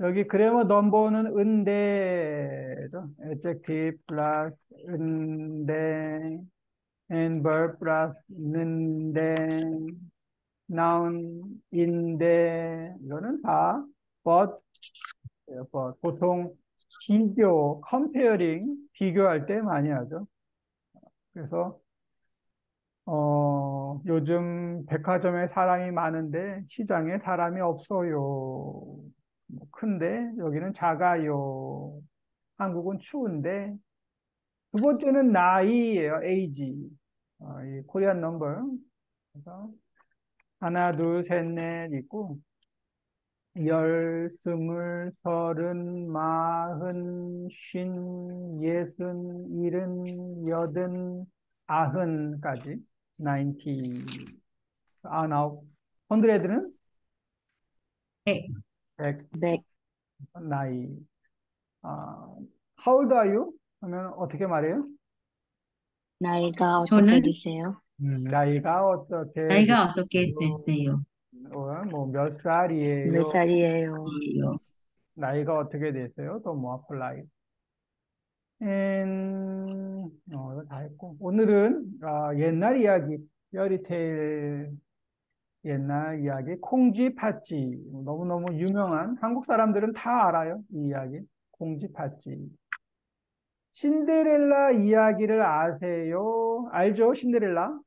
여기 그래머 넘버는 은대죠. adjective plus 은대, and verb plus 는대, noun 인대, 이거는 다 but, but. 보통 비교, comparing, 비교할 때 많이 하죠. 그래서 요즘 백화점에 사람이 많은데 시장에 사람이 없어요. 뭐 큰데 여기는 작아요. 한국은 추운데. 두 번째는 나이예요. age. 이 코리안 넘버. 그래서 하나, 둘, 셋, 넷 있고 열, 스물, 서른, 마흔, 쉰, 예순, 일흔, 여든, 아흔까지. 90. 아홉. 헌드레드는 네. 백. 백. 나이. How old are you? 하면 어떻게 말해요? 나이가 어떻게 저는 되세요? 나이가 어떻게 나이가 어떻게 되세요? 됐어요? 뭐몇 살이에요? 몇 살이에요? 예요. 나이가 어떻게 되세요? 또 뭐 apply. 이거 다 했고. 오늘은 옛날 이야기, 페어리테일 옛날 이야기, 콩쥐 팥쥐. 너무너무 유명한 한국 사람들은 다 알아요. 이 이야기. 콩쥐 팥쥐. 신데렐라 이야기를 아세요? 알죠? 신데렐라?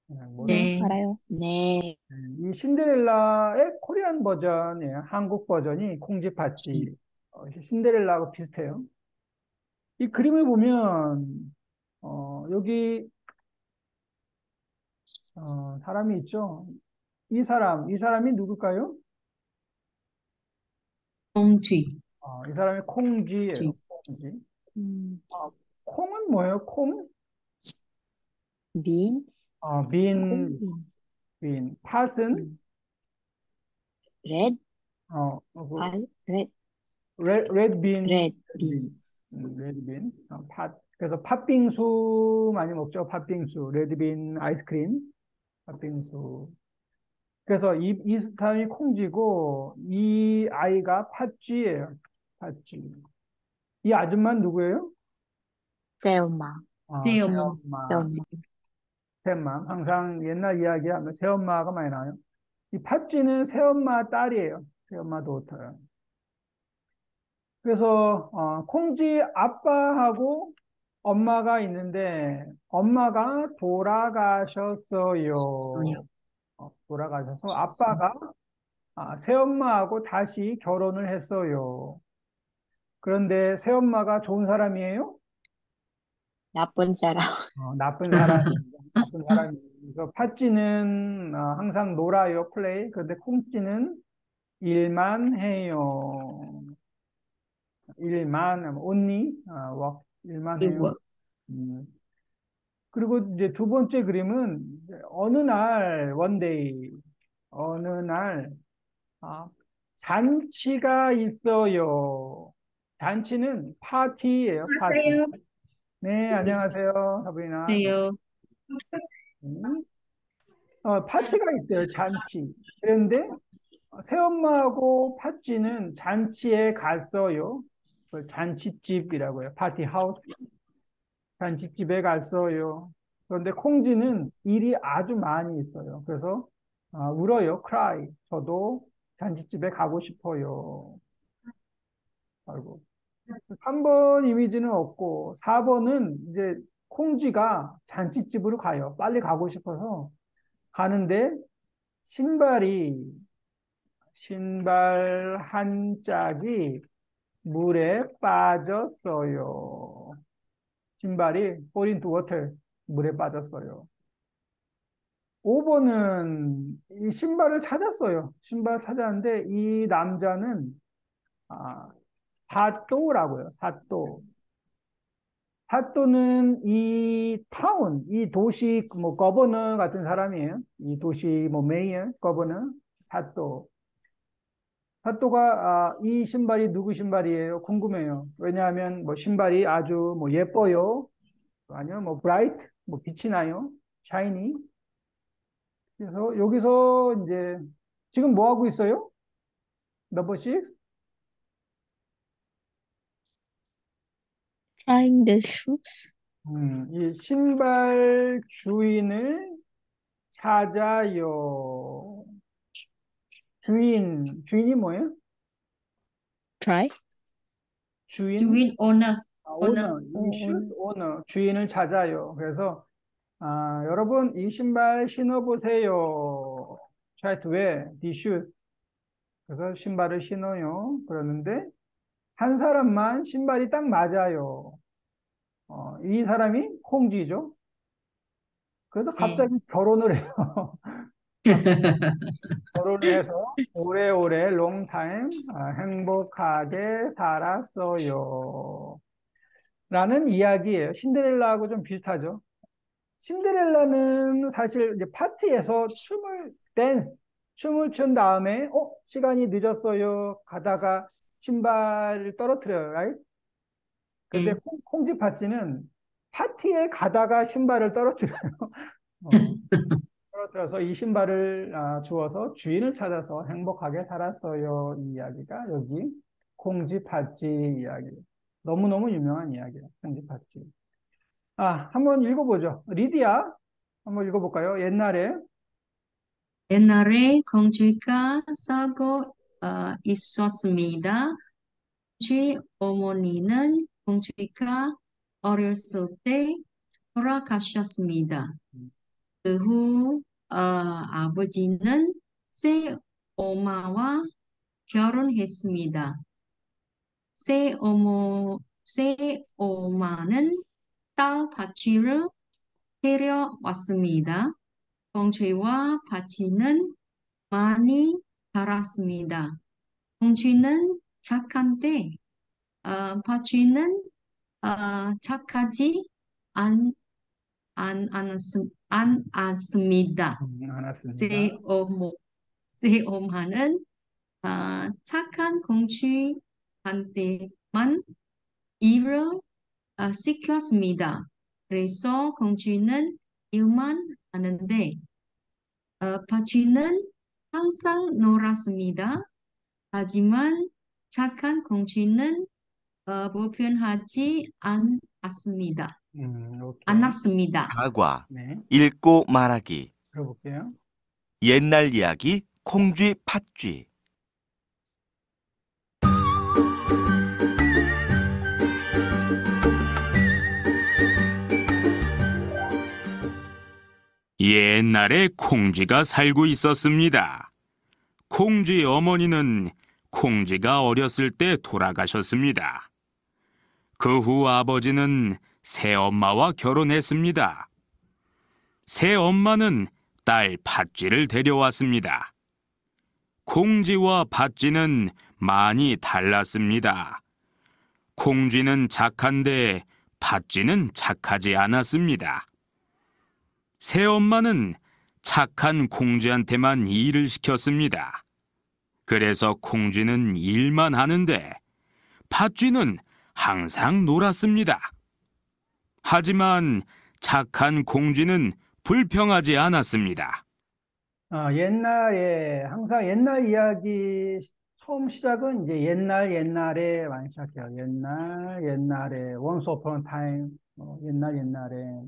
네, 네. 알아요. 네. 이 신데렐라의 코리안 버전이에요. 한국 버전이 콩쥐 팥쥐. 신데렐라하고 비슷해요. 이 그림을 보면 여기 사람이 있죠. 이 사람이 누굴까요? 꽁쥐. 이 사람이 콩쥐예요. 쥐. 콩쥐. 음, 콩은 뭐예요? 콩? 민, 빈, 콩빈, 빈. 팥은 레드, 그 알, 레드, 레드빈, 레드, 빈. 레드빈. 팥. 그래서 팥빙수 많이 먹죠. 팥빙수, 레드빈 아이스크림, 팥빙수. 그래서 이 사람이 콩쥐고 이 아이가 팥쥐예요. 팥쥐. 이 아줌마는 누구예요? 새엄마, 새엄마. 새엄마. 새엄마. 새엄마. 항상 옛날 이야기하면 새엄마가 많이 나와요. 이 팥쥐는 새엄마 딸이에요. 새엄마 도터요. 그래서 콩쥐 아빠하고 엄마가 있는데 엄마가 소요. 돌아가셨어요. 돌아가셔서 아빠가 새엄마하고 다시 결혼을 했어요. 그런데 새엄마가 좋은 사람이에요? 나쁜 사람. 나쁜 사람입니다. 나쁜 사람입니다. 그래서 팥쥐는 항상 놀아요, 플레이. 그런데 콩쥐는 일만 해요. 일만, only, 일만 해요. 이거 음. 그리고 이제 두 번째 그림은 이제 어느 날, 원데이, 어느 날, 아, 잔치가 있어요. 잔치는 파티예요, 파티. 하세요. 네, 안녕하세요, 사부리나. 있어요. 음. 파티가 있어요, 잔치. 그런데 새엄마하고 팥쥐는 잔치에 갔어요. 그 잔치집이라고 해요. 파티 하우스. 잔치집에 갔어요. 그런데 콩쥐는 일이 아주 많이 있어요. 그래서 울어요. cry. 저도 잔치집에 가고 싶어요. 아이고. 3번 이미지는 없고 4번은 이제 콩쥐가 잔치집으로 가요. 빨리 가고 싶어서 가는데 신발이 신발 한 짝이 물에 빠졌어요. 신발이 fall into water, 물에 빠졌어요. 5번은 이 신발을 찾았어요. 신발 찾았는데 이 남자는 아, 사또라고요. 사또. 사또는 이 타운, 이 도시 뭐 거버너 같은 사람이에요. 이 도시 뭐 메이어, 거버너, 사또. 사또가 이 신발이 누구 신발이에요? 궁금해요. 왜냐하면 뭐 신발이 아주 뭐 예뻐요. 아니면 뭐 브라이트, 뭐 빛이 나요. 샤이니. 그래서 여기서 이제 지금 뭐 하고 있어요? 넘버 6? Trying the shoes. 이 신발 주인을 찾아요. 주인이 뭐예요? Try. 주인, Doing owner. Owner. 오너, 오너, 주인을 찾아요. 그래서, 여러분, 이 신발 신어보세요. Try to wear these shoes. 그래서 신발을 신어요. 그러는데, 한 사람만 신발이 딱 맞아요. 이 사람이 콩쥐죠. 그래서 네. 갑자기 결혼을 해요. 결혼을 해서 오래오래 롱타임 행복하게 살았어요. 라는 이야기예요. 신데렐라하고 좀 비슷하죠. 신데렐라는 사실 이제 파티에서 춤을 춘 다음에, 시간이 늦었어요. 가다가 신발을 떨어뜨려요. right? 근데 네. 콩쥐 파티는 파티에 가다가 신발을 떨어뜨려요. 어, 떨어뜨려서 이 신발을 주워서 주인을 찾아서 행복하게 살았어요. 이 이야기가 여기 콩쥐 팥쥐 이야기. 너무너무 유명한 이야기예요. 콩쥐 팥쥐. 한번 읽어보죠. 리디아, 한번 읽어볼까요? 옛날에 공주가 살고 있었습니다. 공주의 어머니는 공주가 어렸을 때 돌아가셨습니다. 그 후 아버지는 새엄마와 결혼했습니다. 새엄마는 딸 바치를 데려왔습니다. 공주와 바치는 많이 자랐습니다. 공주는 착한데 바치는 착하지 않, 않았습니다. 알았습니다. 새엄마, 새엄마는 착한 공주한테만 일을 시켰습니다. 그래서 공주는 일만 하는데 바쥐는 항상 놀았습니다. 하지만 착한 공주는 불편하지 않았습니다. 오케이. 않았습니다. 다과, 네, 읽고 말하기, 들어볼게요. 옛날 이야기, 콩쥐, 팥쥐. 옛날에 콩쥐가 살고 있었습니다. 콩쥐 어머니는 콩쥐가 어렸을 때 돌아가셨습니다. 그 후 아버지는 새엄마와 결혼했습니다. 새엄마는 딸 팥쥐를 데려왔습니다. 콩쥐와 팥쥐는 많이 달랐습니다. 콩쥐는 착한데 팥쥐는 착하지 않았습니다. 새엄마는 착한 콩쥐한테만 일을 시켰습니다. 그래서 콩쥐는 일만 하는데 팥쥐는 항상 놀았습니다. 하지만 착한 콩쥐는 불평하지 않았습니다. 항상 옛날 이야기, 처음 시작은 이제 옛날에 많이 시작해요. 옛날에, once upon a time, 옛날에.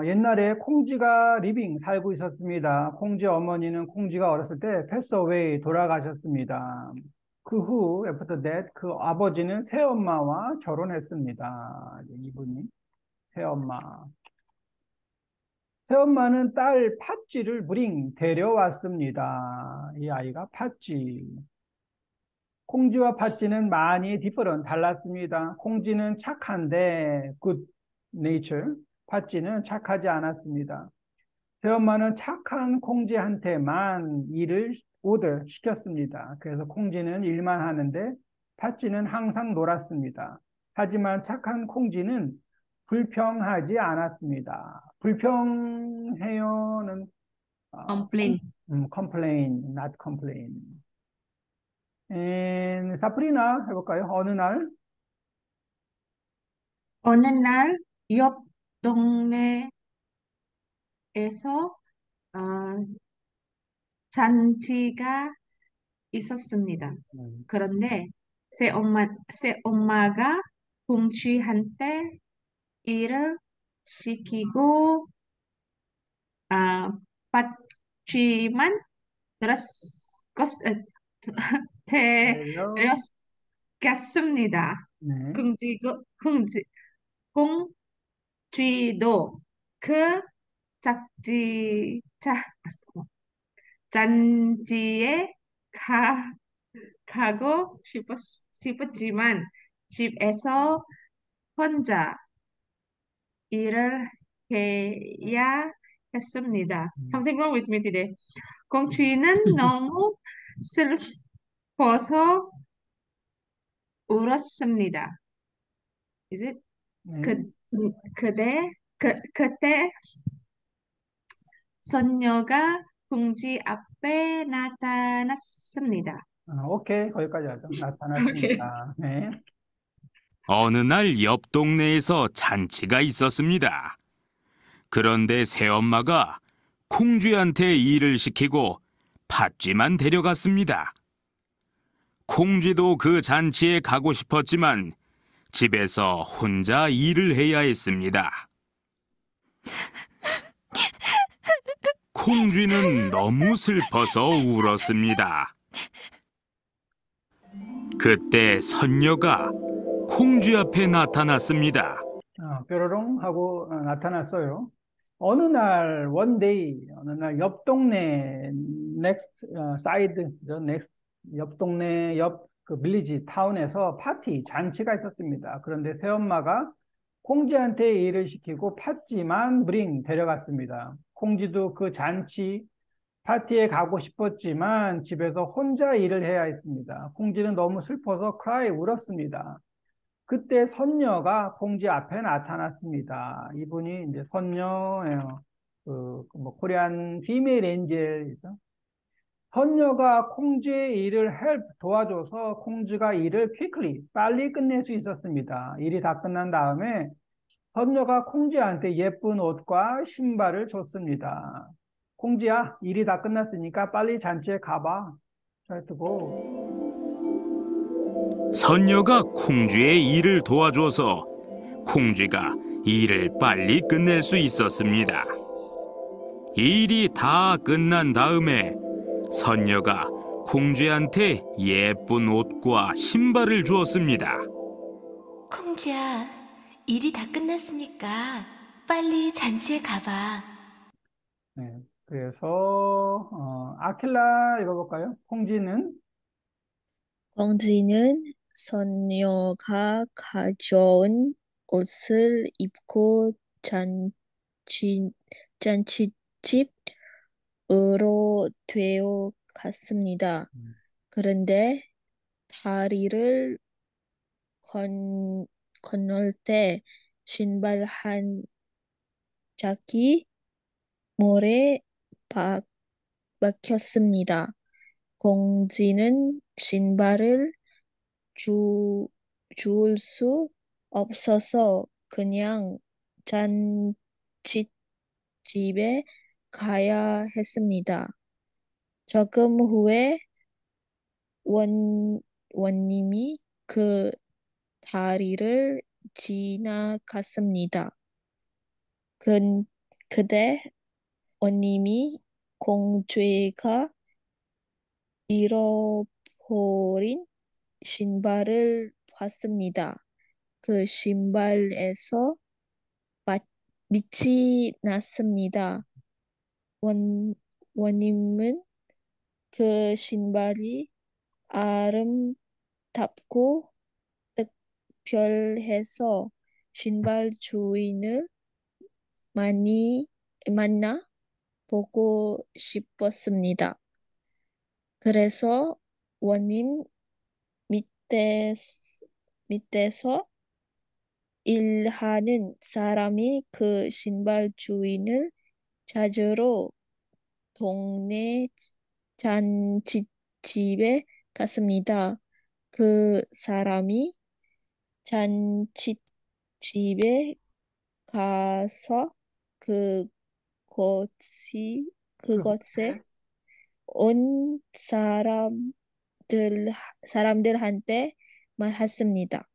옛날에 콩쥐가 살고 있었습니다. 콩쥐 어머니는 콩쥐가 어렸을 때 패스 어웨이 돌아가셨습니다. 그 후, after that, 그 아버지는 새엄마와 결혼했습니다. 이분이 새엄마. 새엄마는 딸 팥쥐를 데려왔습니다. 이 아이가 팥쥐. 콩쥐와 팥쥐는 많이 달랐습니다. 콩쥐는 착한데, good nature. 팥쥐는 착하지 않았습니다. 새엄마는 착한 콩쥐한테만 오더 시켰습니다. 그래서 콩쥐는 일만 하는데 팥쥐는 항상 놀았습니다. 하지만 착한 콩쥐는 불평하지 않았습니다. 불평해요는 complain. complain, not complain. 사프리나 해볼까요? 어느 날 옆 동네에서 어, 잔치가 있었습니다. 음, 그런데 새엄마가 공쥐한테 일을 시키고 아, 받지만 그래요? 데려갔습니다. 네. 공쥐, 공쥐도 그 잔치에 가고 싶었지만 집에서 혼자 일을 해야 했습니다. Something wrong with me today. 공쥐는 너무 슬퍼서 울었습니다. Is it? 그, 네. 그때 선녀가 공쥐 앞에 나타났습니다. 오케이. 거기까지 하죠. 오케이. 나타났습니다. 네. 어느 날 옆 동네에서 잔치가 있었습니다. 그런데 새엄마가 콩쥐한테 일을 시키고 팥쥐만 데려갔습니다. 콩쥐도 그 잔치에 가고 싶었지만 집에서 혼자 일을 해야 했습니다. 콩쥐는 너무 슬퍼서 울었습니다. 그때 선녀가 콩쥐 앞에 나타났습니다. 뾰로롱 하고 나타났어요. 어느 날, 원데이, 어느 날 옆 동네, 넥스트 사이드, 넥스트, 옆 동네, 옆 그 빌리지, 타운에서 파티, 잔치가 있었습니다. 그런데 새엄마가 콩쥐한테 일을 시키고 팥쥐만 데려갔습니다. 콩쥐도 그 잔치, 파티에 가고 싶었지만 집에서 혼자 일을 해야 했습니다. 콩쥐는 너무 슬퍼서 울었습니다. 그때 선녀가 공지 앞에 나타났습니다. 이분이 이제 선녀예요. 뭐 코리안 피메일 엔젤이죠. 선녀가 콩쥐의 일을 도와줘서 콩쥐가 일을 빨리 끝낼 수 있었습니다. 일이 다 끝난 다음에 선녀가 콩쥐한테 예쁜 옷과 신발을 줬습니다. 콩쥐야, 일이 다 끝났으니까 빨리 잔치에 가봐. 잘 두고. 선녀가 콩쥐의 일을 도와줘서 콩쥐가 일을 빨리 끝낼 수 있었습니다. 일이 다 끝난 다음에 선녀가 콩쥐한테 예쁜 옷과 신발을 주었습니다. 콩쥐야, 일이 다 끝났으니까 빨리 잔치에 가봐. 네, 그래서 아킬라 읽어볼까요? 콩쥐는 공주는 선녀가 가져온 옷을 입고 잔치집으로 되어갔습니다. 그런데 다리를 건널 때 신발 한 짝이 모래 박혔습니다. 공주는 신발을 주울 수 없어서 그냥 잔치집에 가야 했습니다. 조금 후에 원님이 그 다리를 지나갔습니다. 그때 원님이 공주가 잃어버린 신발을 봤습니다. 그 신발에서 빛이 났습니다. 원님은 그 신발이 아름답고 특별해서 신발 주인을 많이 만나 보고 싶었습니다. 그래서 원님 밑에서 일하는 사람이 그 신발 주인을 찾으러 동네 잔치집에 갔습니다. 그 사람이 잔치집에 가서 그곳에 온 사람들한테 말했습니다.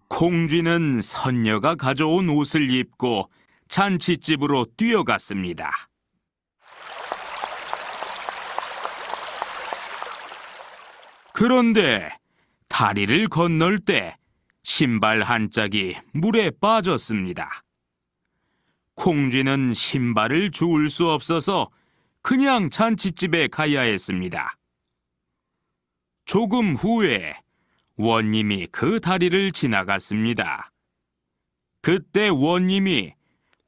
콩쥐는 선녀가 가져온 옷을 입고 잔치집으로 뛰어갔습니다. 그런데 다리를 건널 때 신발 한 짝이 물에 빠졌습니다. 콩쥐는 신발을 주울 수 없어서 그냥 잔치집에 가야 했습니다. 조금 후에 원님이 그 다리를 지나갔습니다. 그때 원님이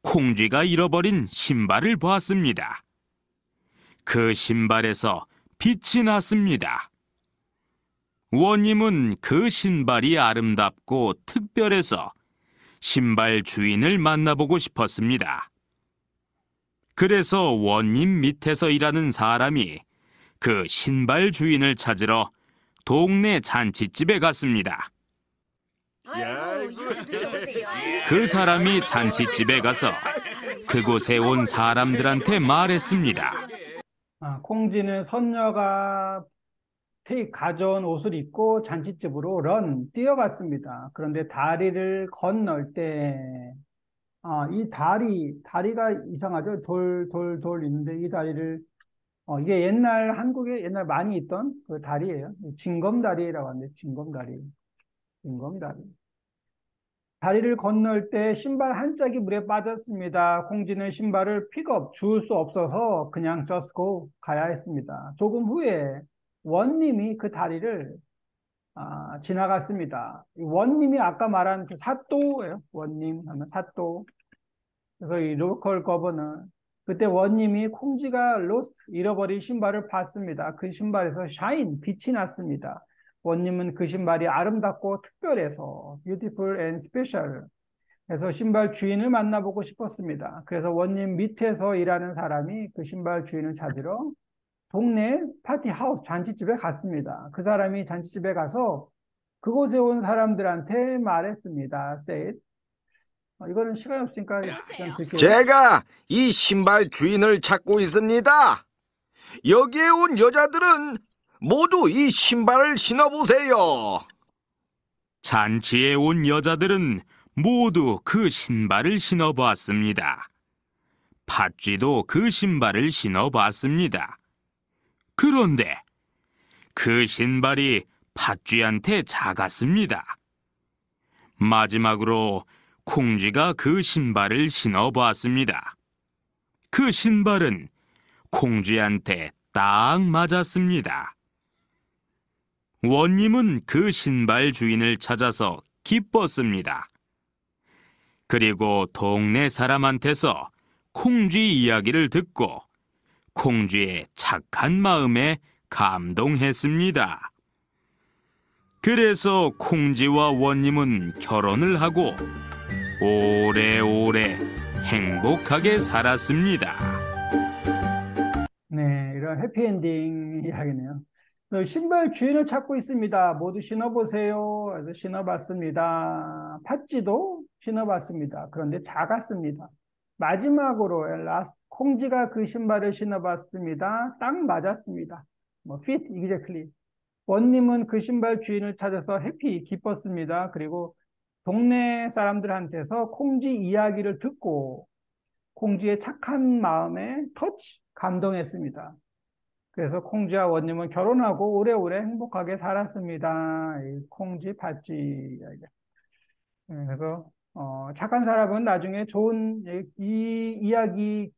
콩쥐가 잃어버린 신발을 보았습니다. 그 신발에서 빛이 났습니다. 원님은 그 신발이 아름답고 특별해서 신발 주인을 만나보고 싶었습니다. 그래서 원님 밑에서 일하는 사람이 그 신발 주인을 찾으러 동네 잔치집에 갔습니다. 그 사람이 잔치집에 가서 그곳에 온 사람들한테 말했습니다. 콩쥐는 선녀가 가져온 옷을 입고 잔치집으로 뛰어갔습니다. 그런데 다리를 건널 때, 이 다리가 이상하죠? 돌 있는데 이 다리를, 이게 한국에 옛날 많이 있던 그 다리예요. 징검다리라고 하는데, 징검다리. 다리를 건널 때 신발 한 짝이 물에 빠졌습니다. 콩쥐는 신발을 주울 수 없어서 그냥 just go 가야 했습니다. 조금 후에 원님이 그 다리를 지나갔습니다. 원님이 아까 말한 그 사또예요. 원님 하면 사또. 그래서 이 로컬 거버너. 그때 원님이 콩쥐가 잃어버린 신발을 봤습니다. 그 신발에서 빛이 났습니다. 원님은 그 신발이 아름답고 특별해서 beautiful and special 해서 신발 주인을 만나보고 싶었습니다. 그래서 원님 밑에서 일하는 사람이 그 신발 주인을 찾으러 동네 파티 하우스 잔치집에 갔습니다. 그 사람이 잔치집에 가서 그곳에 온 사람들한테 말했습니다. said. 이거는 시간이 없으니까 그냥 드릴게요. 제가 이 신발 주인을 찾고 있습니다. 여기에 온 여자들은 모두 이 신발을 신어보세요. 잔치에 온 여자들은 모두 그 신발을 신어보았습니다. 팥쥐도 그 신발을 신어봤습니다. 그런데 그 신발이 팥쥐한테 작았습니다. 마지막으로 콩쥐가 그 신발을 신어보았습니다. 그 신발은 콩쥐한테 딱 맞았습니다. 원님은 그 신발 주인을 찾아서 기뻤습니다. 그리고 동네 사람한테서 콩쥐 이야기를 듣고 콩쥐의 착한 마음에 감동했습니다. 그래서 콩쥐와 원님은 결혼을 하고 오래오래 행복하게 살았습니다. 네, 이런 해피엔딩 이야기네요. 신발 주인을 찾고 있습니다. 모두 신어보세요. 그래서 신어봤습니다. 팥쥐도 신어봤습니다. 그런데 작았습니다. 마지막으로 콩쥐가 그 신발을 신어봤습니다. 딱 맞았습니다. fit exactly. 원님은 그 신발 주인을 찾아서 기뻤습니다. 그리고 동네 사람들한테서 콩쥐 이야기를 듣고 콩쥐의 착한 마음에 감동했습니다. 그래서 콩쥐와 원님은 결혼하고 오래오래 행복하게 살았습니다. 이 콩쥐, 팥쥐 이야기. 그래서 착한 사람은 나중에 좋은 이 이야기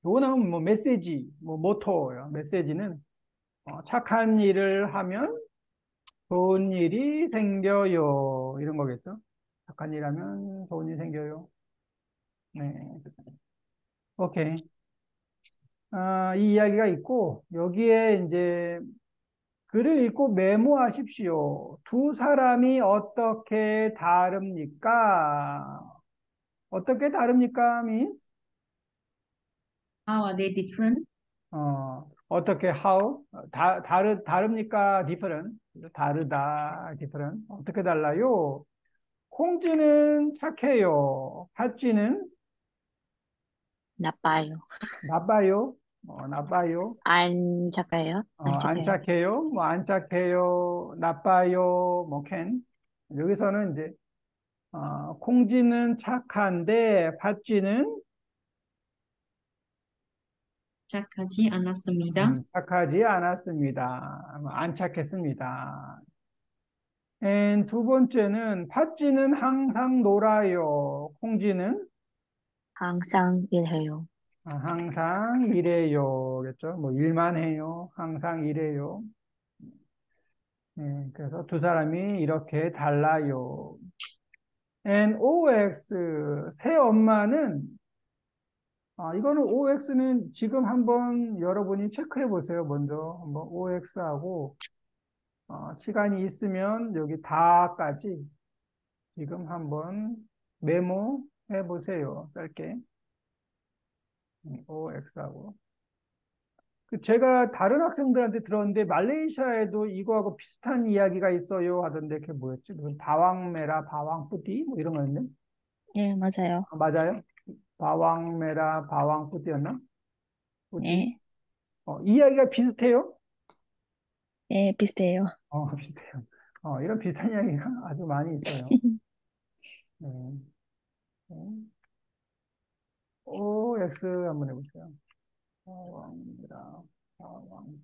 교훈하면 메시지, 모토요. 메시지는 착한 일을 하면 좋은 일이 생겨요. 이런 거겠죠. 착한 일 하면 좋은 일이 생겨요. 네. 오케이. 이 이야기가 있고, 여기에 이제 글을 읽고 메모하십시오. 두 사람이 어떻게 다릅니까? 어떻게 다릅니까? means? How are they different? 어떻게, how? 다릅니까? different. 다르다, different. 어떻게 달라요? 콩쥐는 착해요. 팥쥐는 나빠요. 나빠요. 나빠요. 안 착해요? 안 안 착해요? 착해요. 안 착해요. 나빠요. can. 여기서는 이제, 콩쥐는 착한데, 팥쥐는 착하지 않았습니다. 착하지 않았습니다. 안 착했습니다. 두 번째는, 팥쥐는 항상 놀아요. 콩쥐는 항상 일해요. 항상 이래요. 겠죠? 일만 해요. 항상 이래요. 그래서 두 사람이 이렇게 달라요. OX, 새 엄마는, 이거는 OX는 지금 한번 여러분이 체크해 보세요. 먼저 한번 OX하고, 시간이 있으면 여기 다까지 지금 한번 메모해 보세요. 짧게. OX하고. 제가 다른 학생들한테 들었는데 말레이시아에도 이거하고 비슷한 이야기가 있어요 하던데 그게 뭐였지? 무슨 바왕메라 바왕뿌띠 뭐 이런 거였네. 네, 맞아요. 맞아요? 바왕메라 바왕뿌띠였나? 뿌띠. 네, 이야기가 비슷해요? 네, 비슷해요. 비슷해요. 이런 비슷한 이야기가 아주 많이 있어요. 네. 네. OX 한번 해보세요. 바왕메라 바왕.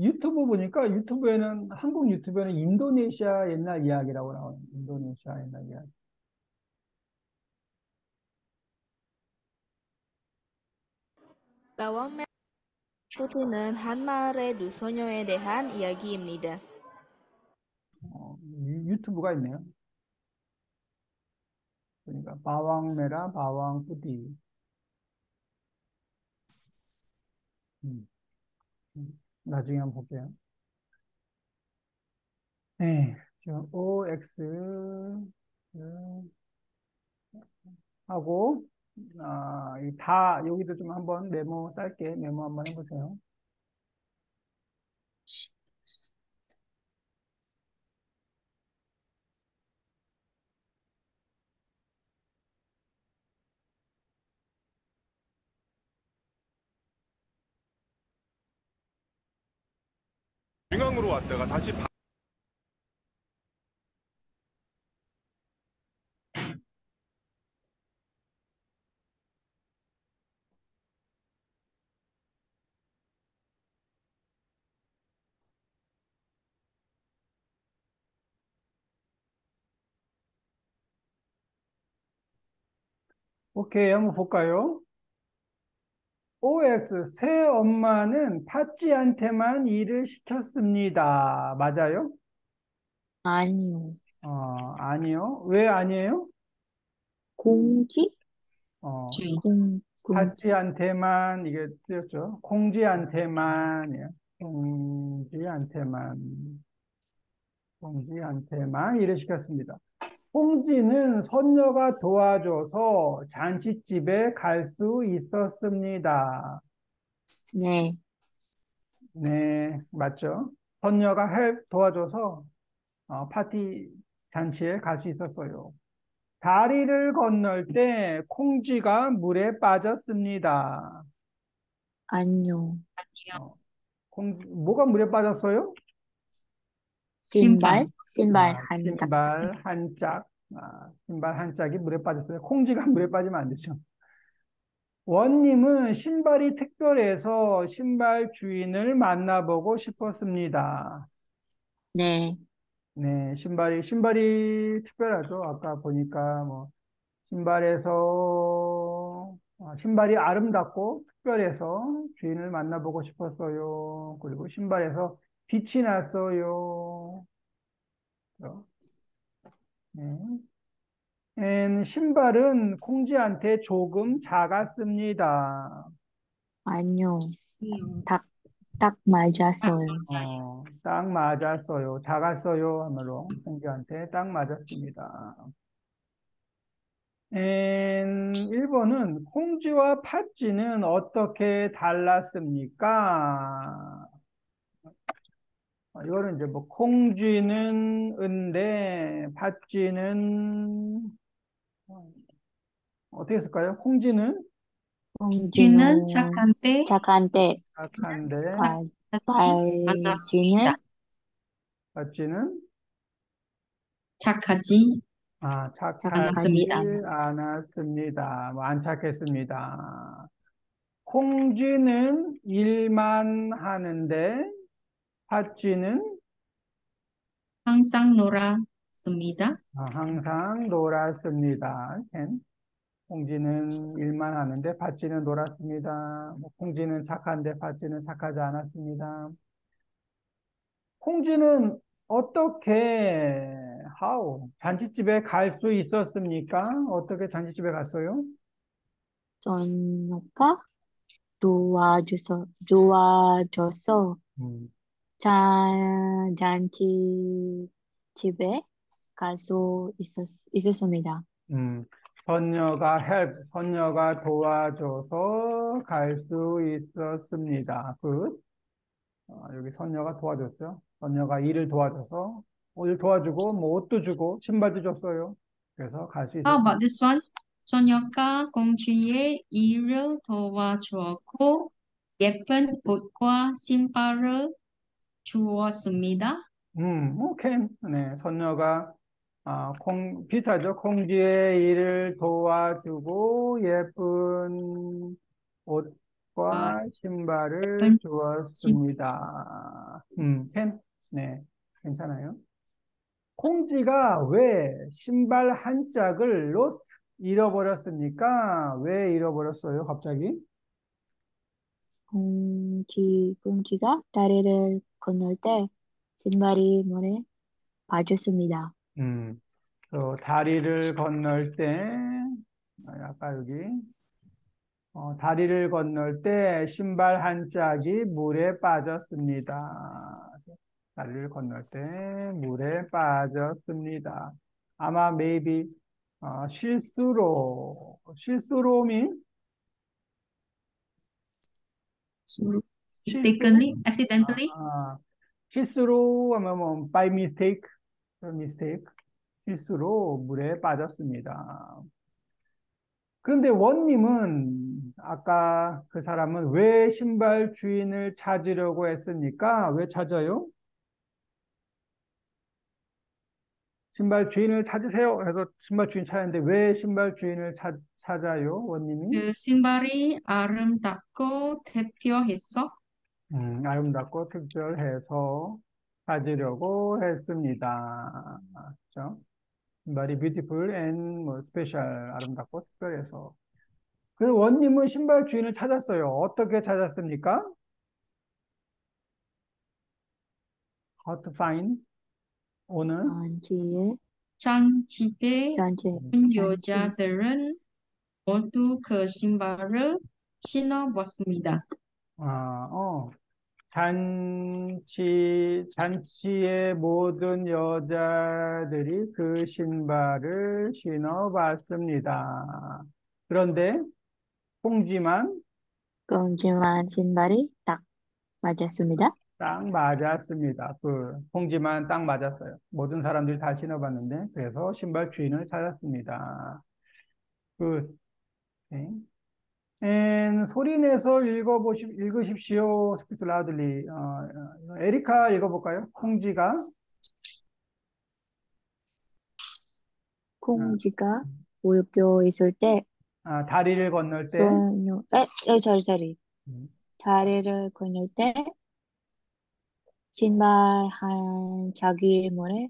유튜브 보니까 유튜브에는, 한국 유튜브에는 인도네시아 옛날 이야기라고 나와요. 인도네시아 옛날 이야기. Bawang merah putih는 한 마을의 두 소녀에 대한 이야기입니다. 유튜브가 있네요. 그러니까, 바왕메라 바왕뿌디. 나중에 한번 볼게요. 네, 지금 OX, 하고, 여기도 좀 한번 짧게 메모 한번 해보세요. 중앙으로 왔다가 다시 오케이, 한번 볼까요? OX, 새 엄마는 팥쥐한테만 일을 시켰습니다. 맞아요? 아니요. 아니요. 왜 아니에요? 공기? 어, 공, 팥쥐한테만, 이게 틀렸죠? 콩쥐한테만, 콩쥐한테만 일을 시켰습니다. 콩쥐는 손녀가 도와줘서 잔칫집에 갈 수 있었습니다. 네, 네, 맞죠? 손녀가 도와줘서 파티 잔치에 갈 수 있었어요. 다리를 건널 때 콩쥐가 물에 빠졌습니다. 아니요. 어, 뭐가 물에 빠졌어요? 신발? 신발 아, 한 짝. 신발 한 짝. 신발 한 짝이 물에 빠졌어요. 콩쥐가 물에 빠지면 안 되죠. 원님은 신발이 특별해서 신발 주인을 만나보고 싶었습니다. 네, 네, 신발이 특별하죠. 아까 보니까 신발이 아름답고 특별해서 주인을 만나보고 싶었어요. 그리고 신발에서 빛이 났어요. 그죠? 네. 신발은 콩쥐한테 조금 작았습니다. 아니요. 딱 맞았어요. 딱 맞았어요. 작았어요 하므로 콩쥐한테 딱 맞았습니다. 1번은 콩쥐와 팥쥐는 어떻게 달랐습니까? 이거는 이제 뭐 콩쥐는 은데 팥쥐는 어떻게 쓸까요? 콩쥐는 쥐는 공주는 착한 때, 착한데 착하지 않았습니다. 팥쥐는 착하지 착하지 않았습니다. 않았습니다. 뭐 안 착했습니다. 콩쥐는 일만 하는데 팥쥐는 항상 놀았습니다. 항상 놀았습니다. 콩쥐는 일만 하는데 팥쥐는 놀았습니다. 뭐 콩쥐는 착한데 팥쥐는 착하지 않았습니다. 콩쥐는 어떻게 잔치집에 갈 수 있었습니까? 어떻게 잔치집에 갔어요? 소녀가 도와줘서 음, 잔치 집에 갈 수 있었습니다. 선녀가 도와줘서 갈 수 있었습니다. 여기 선녀가 도와줬죠. 선녀가 일을 도와줘서 일 도와주고 뭐 옷도 주고 신발도 줬어요. 그래서 갈 수 How 있었습니다. about this one? 소녀가 공주의 일을 도와주었고 예쁜 옷과 신발을 주었습니다. 오케이. 네, 선녀가 비슷하죠. 콩쥐의 일을 도와주고 예쁜 옷과 신발을 예쁜 주었습니다. 네, 괜찮아요. 콩쥐가 왜 신발 한 짝을 잃어버렸습니까? 왜 잃어버렸어요, 갑자기? 공주가 다리를 건널 때 신발이 물에 빠졌습니다. 다리를 건널 때, 아까 여기, 다리를 건널 때 신발 한 짝이 물에 빠졌습니다. 다리를 건널 때 물에 빠졌습니다. 아마 maybe 실수로 mean Mistakenly, accidentally. 실수로 하면 뭐 by mistake, 실수로 물에 빠졌습니다. 그런데 원님은 아까 그 사람은 왜 신발 주인을 찾으려고 했습니까? 왜 찾아요? 신발 주인을 찾으세요. 해서 신발 주인 찾았는데 왜 신발 주인을 찾아요? 원님이? 그 신발이 아름답고 대표해서 아름답고 특별해서 찾으려고 했습니다. 그렇죠? 신발이 beautiful and 뭐 special, 아름답고 특별해서. 그래서 원님은 신발 주인을 찾았어요. 어떻게 찾았습니까? How to find owner? 잔집에 잔치 온 여자들은 모두 그 신발을 신어봤습니다. 잔치의 모든 여자들이 그 신발을 신어봤습니다. 그런데 콩쥐만 신발이 딱 맞았습니다. 딱 맞았습니다. 콩쥐만 딱 맞았어요. 모든 사람들이 다 신어봤는데 그래서 신발 주인을 찾았습니다. 네. 소리 내서 읽으십시오. Speak loudly. 에리카 읽어볼까요? 콩쥐가 울고 있을 때 다리를 건널 때, sorry. 다리를 건널 때 신발 한 짝이 물에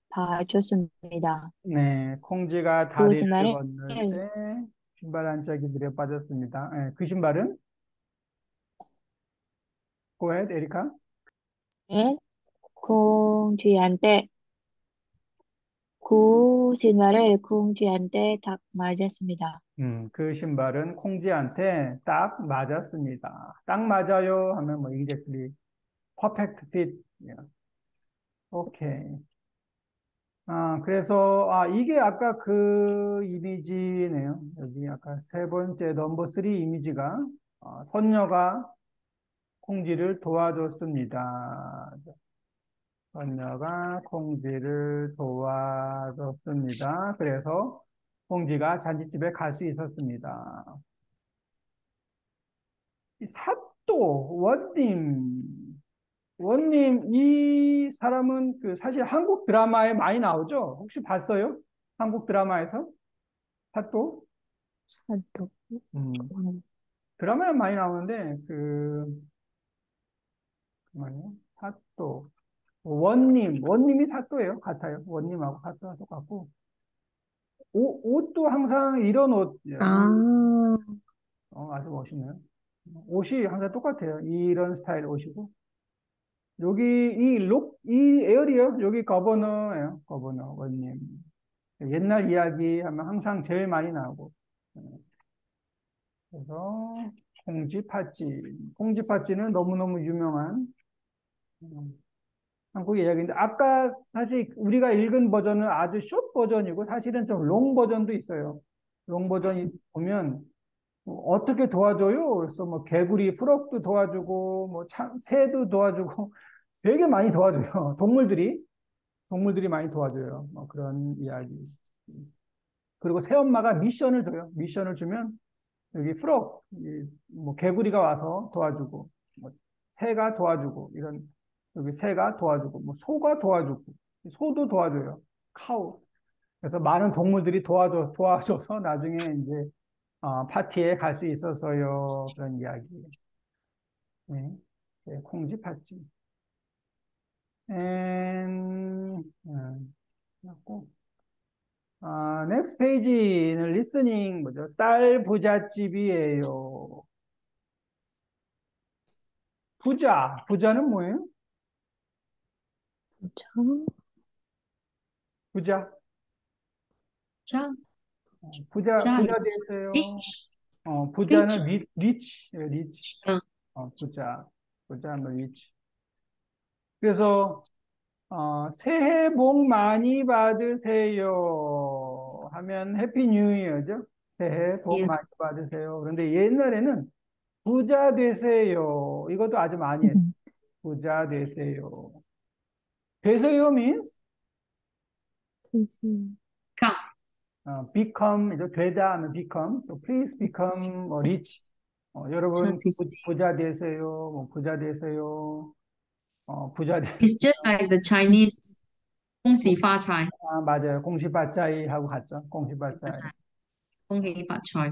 빠졌습니다. 네, 콩쥐가 그 다리를 신발을 건널 때 신발 한 짝이 물에 빠졌습니다. 네, 그 신발은? Go ahead, 에리카. 콩쥐한테 그 신발을 콩쥐한테 딱 맞았습니다. 그 신발은 콩쥐한테 딱 맞았습니다. 딱 맞아요 하면 뭐 exactly perfect fit. 오케이. 그래서 이게 아까 그 이미지네요. 여기 아까 세 번째 넘버 3 이미지가 선녀가 콩쥐를 도와줬습니다. 선녀가 콩쥐를 도와줬습니다. 그래서 콩쥐가 잔치집에 갈 수 있었습니다. 이 사또, 원님, 이 사람은 사실 한국 드라마에 많이 나오죠? 혹시 봤어요? 한국 드라마에서? 사또? 사도. 드라마에 많이 나오는데, 잠깐만요. 사또. 원님이 사또예요. 같아요. 원님하고 사또가 똑같고. 옷도 항상 이런 옷, 아, 아주 멋있네요. 옷이 항상 똑같아요. 이런 스타일 옷이고. 여기 이 에어리어, 여기 거버너예요. 거버너, 원님. 옛날 이야기 하면 항상 제일 많이 나오고. 그래서 콩쥐팥쥐는 너무너무 유명한 한국 이야기인데, 아까 사실 우리가 읽은 버전은 아주 숏 버전이고, 사실은 좀 롱 버전도 있어요. 롱 버전이 보면, 어떻게 도와줘요? 그래서 뭐 개구리, 프록도 도와주고, 뭐 새도 도와주고, 되게 많이 도와줘요. 동물들이 많이 도와줘요. 뭐 그런 이야기. 그리고 새엄마가 미션을 줘요. 미션을 주면, 여기 프록, 뭐 개구리가 와서 도와주고, 뭐 새가 도와주고, 여기 새가 도와주고, 뭐 소가 도와주고, 소도 도와줘요. 카우. 그래서 많은 동물들이 도와줘서 나중에 이제 파티에 갈 수 있었어요. 그런 이야기. 네. 네, 콩쥐 팥쥐. 그렇고. 넥스트 페이지는 리스닝 뭐죠? 딸 부잣집이에요. 부자는 뭐예요? 참. 부자. 자, 부자 자, 되세요. rich, 부자는 rich. 리치. 어, 부자는 리치. 그래서 새해 복 많이 받으세요 하면 해피 뉴 이어죠. 새해 복 예. 많이 받으세요. 그런데 옛날에는 부자 되세요. 이것도 아주 많이 했어요. 부자 되세요. 되세요 means Come, become, 이제 되다 하면 become. So please become rich. 여러분 부자 되세요. 뭐 부자 되세요. 부자 되세요. It's just like the Chinese 恭喜发财, 맞아요. 공시바짜이 하고 갔죠. 공시바짜이. 恭喜发财.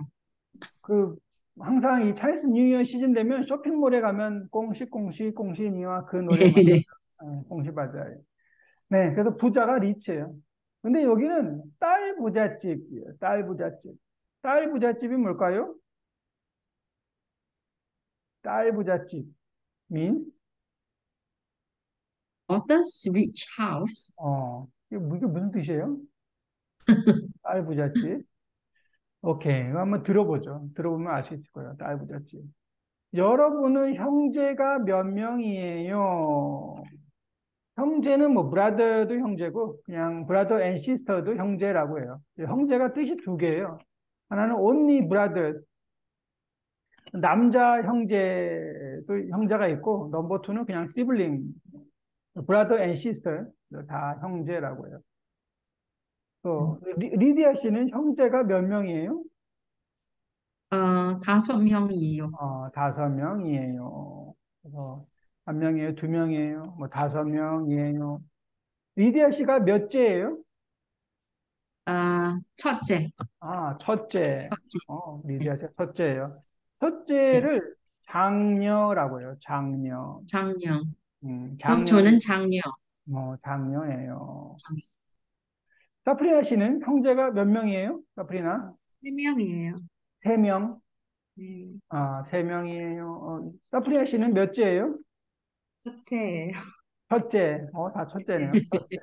항상 이 찰스 뉴이어 시즌 되면 쇼핑몰에 가면 공시니와 그 노래 많이 네. 공시바짜이. 네, 그래서 부자가 리치예요. 근데 여기는 딸 부잣집이에요. 딸 부잣집. 딸 부잣집이 뭘까요? 딸 부잣집 means Daughter's rich house. 이게 무슨 뜻이에요? 딸 부잣집. 오케이. 이거 한번 들어보죠. 들어보면 알 수 있을 거예요. 딸 부잣집. 여러분은 형제가 몇 명이에요? 형제는 뭐 브라더도 형제고 그냥 브라더 앤 시스터도 형제라고 해요. 형제가 뜻이 두 개예요. 하나는 only brothers, 남자 형제도 형제가 있고 넘버 투는 그냥 sibling, brother and sister 다 형제라고 해요. 또 리디아 씨는 형제가 몇 명이에요? 5명이에요. 5명이에요. 그래서 1명이에요, 2명이에요, 뭐 5명이에요. 리디아 씨가 몇째예요? 첫째. 첫째. 첫째. 리디아 씨가 첫째예요. 첫째를 장녀라고 해요. 장녀. 장녀. 장녀. 저는 장녀. 장녀예요. 사프리나 씨는 형제가 몇 명이에요? 사프리나? 3명이에요. 3명. 네. 3명이에요. 사프리나 씨는 몇째예요? 첫째예요. 첫째. 다 첫째네요. 첫째.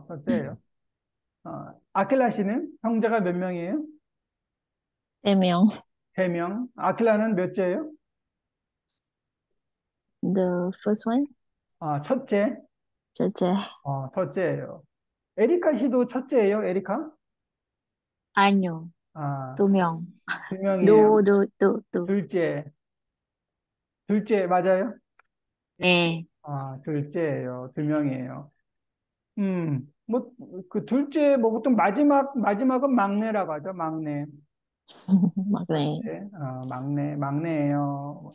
첫째예요. 아킬라 씨는 형제가 몇 명이에요? 3명. 3명. 아킬라는 몇째예요? The first one? 첫째. 첫째. 첫째예요. 에리카 씨도 첫째예요, 에리카? 아니요. 2명. 2명이에요. 또. 둘째, 맞아요? 네. 둘째예요. 2명이에요. 뭐, 그 둘째, 뭐, 보통 마지막은 막내라고 하죠, 막내. 막내. 막내예요.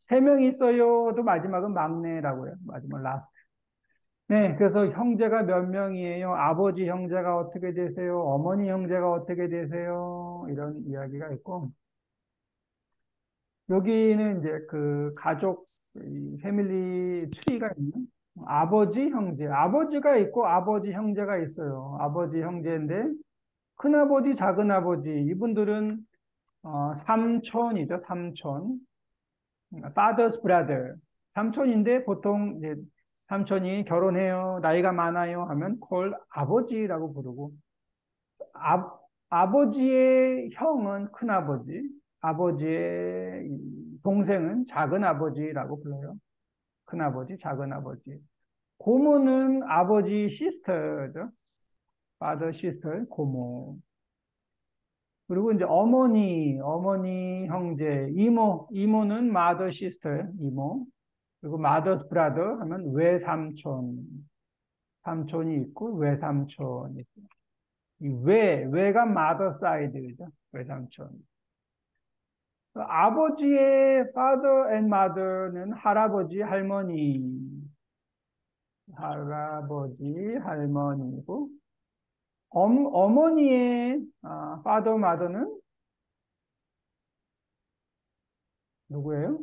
세 명 있어요도 마지막은 막내라고 해요. 마지막 라스트. 네, 그래서 형제가 몇 명이에요? 아버지 형제가 어떻게 되세요? 어머니 형제가 어떻게 되세요? 이런 이야기가 있고, 여기는 이제 그 가족, 이 패밀리 트리가 있는 아버지 형제, 아버지가 있고 아버지 형제가 있어요. 아버지 형제인데, 큰아버지, 작은아버지, 이분들은 삼촌이죠, 삼촌. father's brother. 삼촌인데 보통 이제 삼촌이 결혼해요, 나이가 많아요 하면 콜 아버지라고 부르고, 아버지의 형은 큰아버지, 아버지의 동생은 작은아버지라고 불러요. 큰아버지, 작은아버지. 고모는 아버지 시스터죠. father sister, 고모. 그리고 이제 어머니 형제, 이모는 mother sister, 이모. 그리고 mother's brother 하면 외삼촌. 삼촌이 있고 외삼촌이 있고. 외가 mother side죠. 외삼촌. 아버지의 father and mother는 할아버지, 할머니고, 어머니의 father, mother는 누구예요?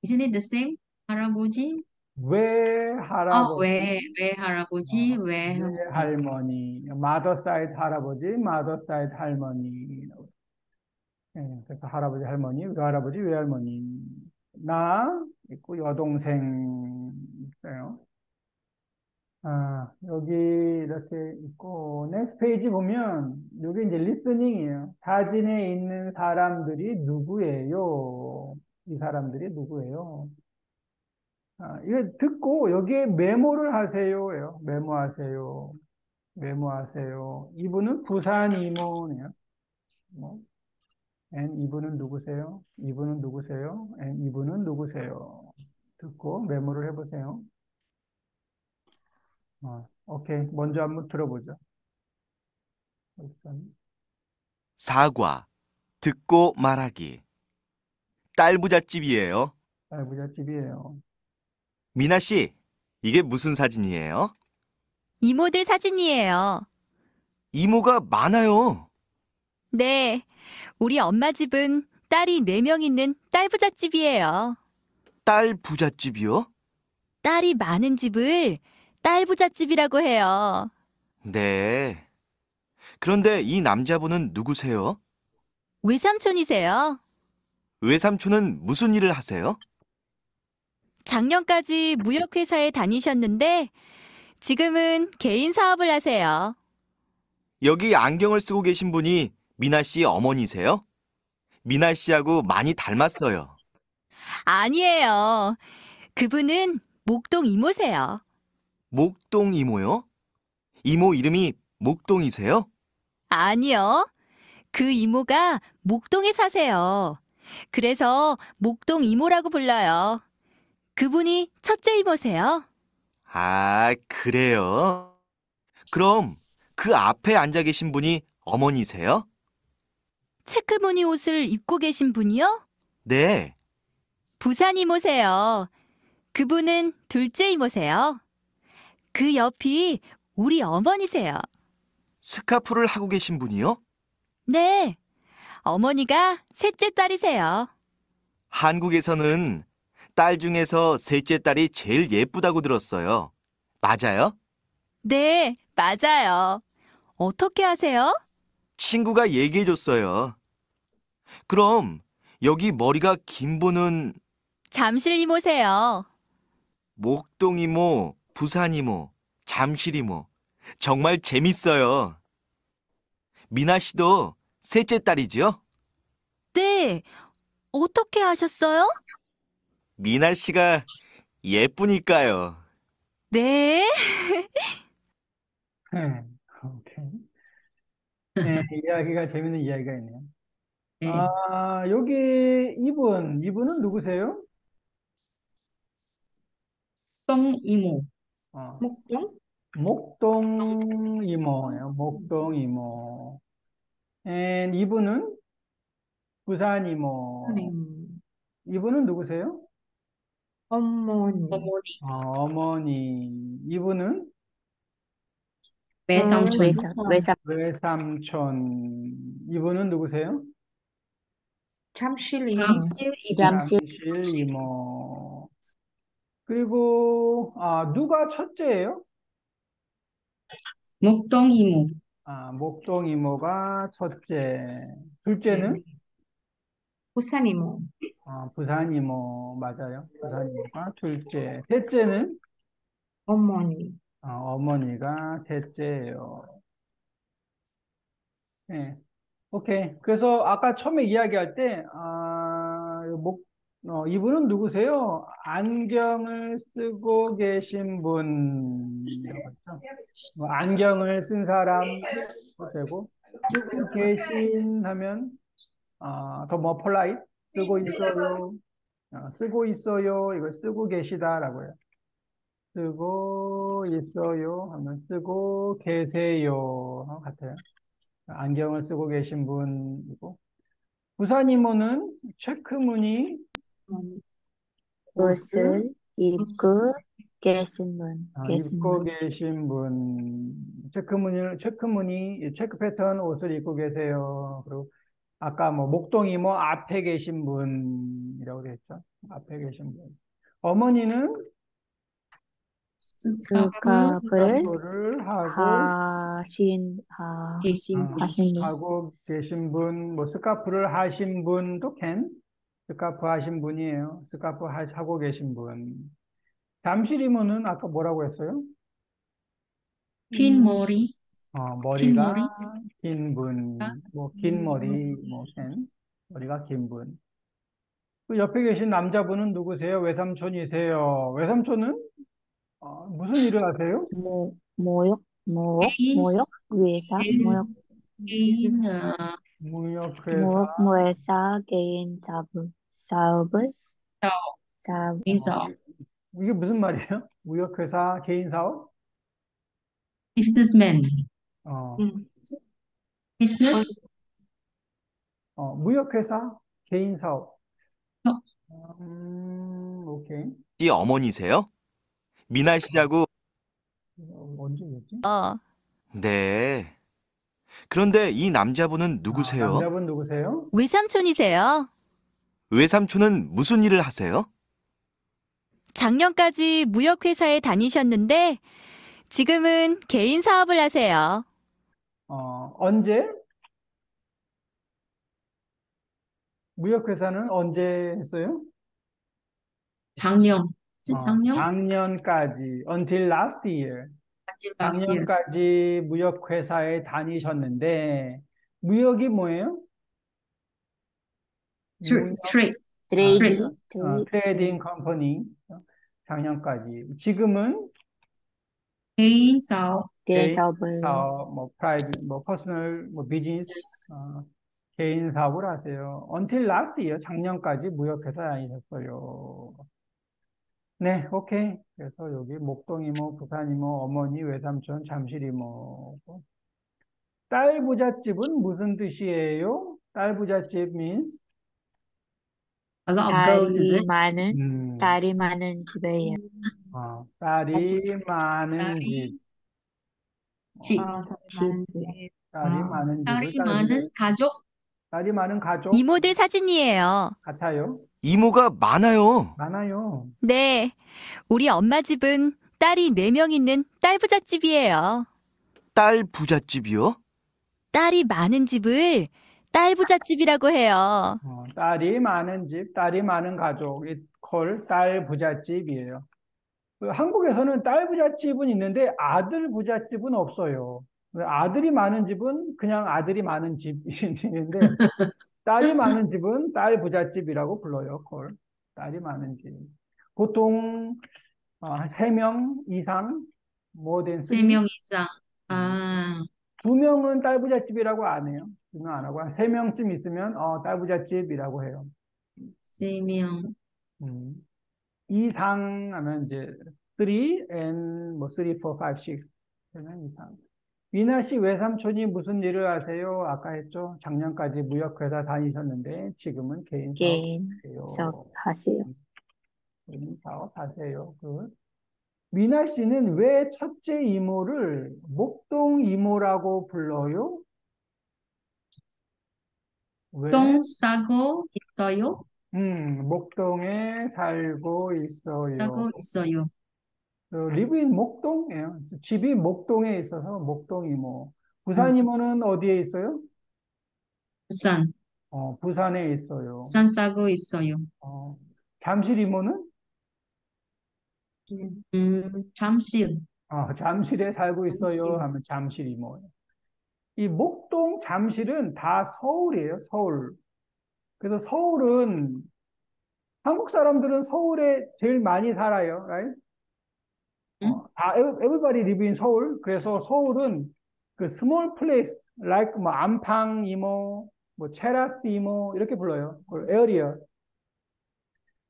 Isn't it the same? 할아버지? 외할아버지, 외할아버지, 외할머니, mother side 할아버지, mother side 할머니. 그래서 할아버지, 할머니, 외할아버지, 외할머니. 나 있고 여동생 있어요. 여기 이렇게 있고, 넥스트 페이지 보면, 여기 이제 리스닝이에요. 사진에 있는 사람들이 누구예요? 이 사람들이 누구예요? 이거 듣고 여기에 메모를 하세요예요. 메모하세요. 이분은 부산 이모네요. 뭐, 이분은 누구세요? 이분은 누구세요? 이분은 누구세요? 듣고 메모를 해보세요. 오케이. 먼저 한번 들어보죠. 우선. 사과, 듣고 말하기. 딸 부잣집이에요. 부잣집이에요. 미나 씨, 이게 무슨 사진이에요? 이모들 사진이에요. 이모가 많아요. 네, 우리 엄마 집은 딸이 4명 있는 딸 부잣집이에요. 딸 부잣집이요? 딸이 많은 집을 딸 부잣집이라고 해요. 네. 그런데 이 남자분은 누구세요? 외삼촌이세요. 외삼촌은 무슨 일을 하세요? 작년까지 무역회사에 다니셨는데 지금은 개인 사업을 하세요. 여기 안경을 쓰고 계신 분이 미나 씨 어머니세요? 미나 씨하고 많이 닮았어요. 아니에요. 그분은 목동 이모세요. 목동 이모요? 이모 이름이 목동이세요? 아니요. 그 이모가 목동에 사세요. 그래서 목동 이모라고 불러요. 그분이 첫째 이모세요. 아, 그래요? 그럼 그 앞에 앉아 계신 분이 어머니세요? 체크무늬 옷을 입고 계신 분이요? 네. 부산 이모세요. 그분은 둘째 이모세요. 그 옆이 우리 어머니세요. 스카프를 하고 계신 분이요? 네. 어머니가 셋째 딸이세요. 한국에서는 딸 중에서 셋째 딸이 제일 예쁘다고 들었어요. 맞아요? 네, 맞아요. 어떻게 하세요? 친구가 얘기해줬어요. 그럼 여기 머리가 긴 분은 잠실 이모세요. 목동 이모, 부산 이모, 잠실 이모. 정말 재밌어요. 미나 씨도 셋째 딸이죠? 네. 어떻게 하셨어요? 미나 씨가 예쁘니까요. 네. 오케이. 네, 이야기가 재밌는 이야기가 있네요. 네. 여기 이분은 누구세요? 똥 이모. 목동? 목동 이모예요. 목동 이모. And 이분은 부산 이모. 어머니. 이분은 누구세요? 어머니. 어머니. 이분은 외삼촌. 외삼촌. 이분은 누구세요? 잠실 잠실 잠실 이모. 그리고 누가 첫째예요? 목동 이모. 목동 이모가 첫째. 둘째는? 부산 이모. 부산 이모 맞아요. 부산 이모가 둘째. 셋째는? 어머니. 어머니가 셋째예요. 네. 오케이. 그래서 아까 처음에 이야기할 때, 이분은 누구세요? 안경을 쓰고 계신 분이라고 했죠. 안경을 쓴 사람 되고, 쓰고 계신 하면, 더 뭐 폴라이트? 쓰고 있어요. 쓰고 있어요. 이걸 쓰고 계시다라고 해요. 쓰고 있어요 하면 쓰고 계세요 같아요. 안경을 쓰고 계신 분이고, 부산 이모는 체크무늬 옷을 입고 계신 분. 입고 계신 분. 체크무늬, 체크 패턴 옷을 입고 계세요. 그리고 아까 뭐 목동 이모 앞에 계신 분이라고 했죠. 앞에 계신 분. 어머니는 스카프를 하고 계신 분, 뭐 스카프를 하신 분도 스카프 하신 분이에요. 스카프 하고 계신 분. 잠실 이모는 아까 뭐라고 했어요? 긴 머리. 머리가 긴 분, 뭐 긴 머리, 머리가 긴 분. 그 옆에 계신 남자분은 누구세요? 외삼촌이세요. 외삼촌은 무슨 일을 하세요? 모욕 무역회사 개인 사업을 이게 무슨 말이에요? 무역회사 개인 사업? Businessman. Business. 무역회사 개인 사업. 오케이. 씨 어머니세요? 미나 씨하고 언제였지? 네. 그런데 이 남자분은 누구세요? 남자분 누구세요? 외삼촌이세요. 외삼촌은 무슨 일을 하세요? 작년까지 무역회사에 다니셨는데 지금은 개인 사업을 하세요. 언제? 무역회사는 언제 했어요? 작년. 작년까지, until last year. 작년까지 무역회사에 다니셨는데, 무역이 뭐예요? 트레이딩 컴퍼니. 작년까지. 지금은 개인 사업. 뭐 프라이빗, 뭐 퍼스널, 뭐 비즈니스, 개인 사업을 하세요. until last year, 작년까지 무역회사 다니셨어요. 네, 오케이. 그래서 여기 목동 이모, 부산 이모, 어머니, 외삼촌, 잠실 이모. 딸 부잣집은 무슨 뜻이에요? 딸 부잣집 means 딸이 많은 집이에요. 딸이 많은 집. 딸이 많은 가족. 딸이 많은 가족. 이모들 사진이에요. 같아요. 이모가 많아요. 많아요. 네. 우리 엄마 집은 딸이 4명 있는 딸 부잣집이에요. 딸 부잣집이요? 딸이 많은 집을 딸 부잣집이라고 해요. 딸이 많은 집, 딸이 많은 가족, 딸 부잣집이에요. 한국에서는 딸 부잣집은 있는데 아들 부잣집은 없어요. 아들이 많은 집은 그냥 아들이 많은 집인데 딸이 많은 집은 딸 부잣집이라고 불러요. 딸이 많은 집. 보통 3명 이상, more than 3명 이상. 2명은 딸 부잣집이라고 안 해요. 2명 안 하고 3명쯤 있으면 딸 부잣집이라고 해요. 3명. 이상 하면 이제 three and 뭐 three, four, five, six 되면 이상. 미나 씨 외삼촌이 무슨 일을 하세요? 아까 했죠. 작년까지 무역회사 다니셨는데 지금은 개인 개인 사업하세요. 사업하세요. 개인 사업하세요. 미나 씨는 왜 첫째 이모를 목동 이모라고 불러요? 왜? 똥 싸고 있어요? 목동에 살고 있어요. 싸고 있어요. live in 목동이에요. 집이 목동에 있어서 목동 이모. 부산 이모는 어디에 있어요? 부산. 부산에 있어요. 부산 싸고 있어요. 잠실 이모는? 잠실. 잠실에 살고 있어요 하면 잠실 이모예요. 이 목동, 잠실은 다 서울이에요, 서울. 그래서 서울은, 한국 사람들은 서울에 제일 많이 살아요, right? everybody live in 서울. 그래서 서울은 그 small place, like 뭐 안방 이모, 뭐 체라스 이모, 이렇게 불러요. 그 area.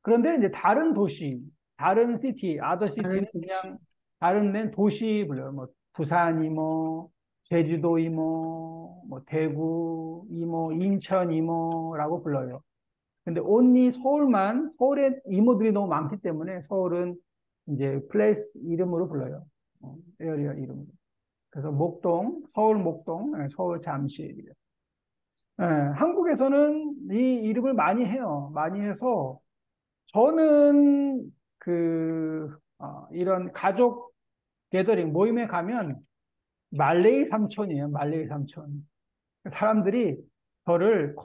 그런데 이제 다른 도시, 다른 시티, other city는 그냥 다른 데는 도시 불러요. 뭐 부산 이모, 제주도 이모, 뭐 대구 이모, 인천 이모라고 불러요. 근데 only 서울만, 서울에 이모들이 너무 많기 때문에 서울은 이제 플레이스 이름으로 불러요. 에어리어 이름으로. 그래서 목동, 서울 목동, 서울 잠실. 한국에서는 이 이름을 많이 해요. 많이 해서 저는 이런 가족 게더링 모임에 가면 말레이 삼촌이에요. 말레이 삼촌. 사람들이 저를